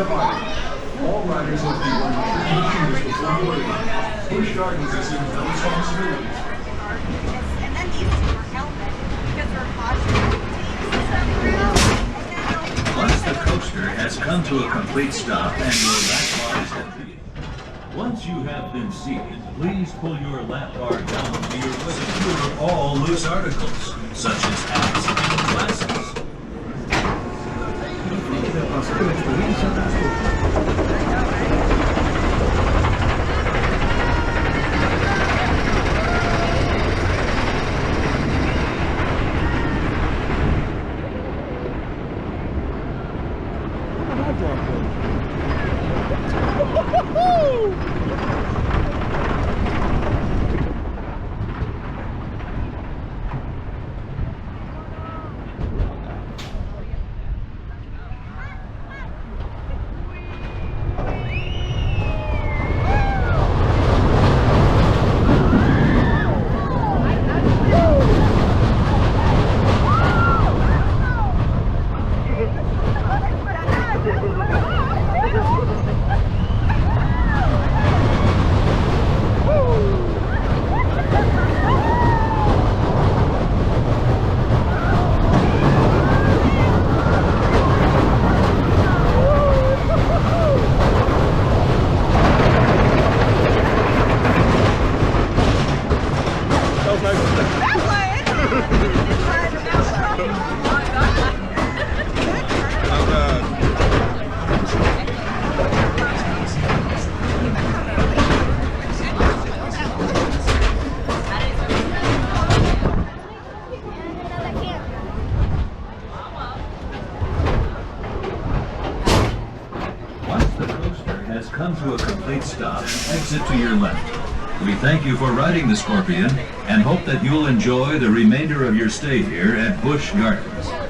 provided. All riders must be wearing restricted shoes before boarding. Busch Gardens assumes no responsibility. And then these two are helmet because we're cautious. Once the coaster has come to a complete stop and your lap bar is empty, once you have been seated, please pull your lap bar down to your waist to secure all loose articles, such as hats and glasses. Come to a complete stop, exit to your left. We thank you for riding the Scorpion and hope that you'll enjoy the remainder of your stay here at Busch Gardens.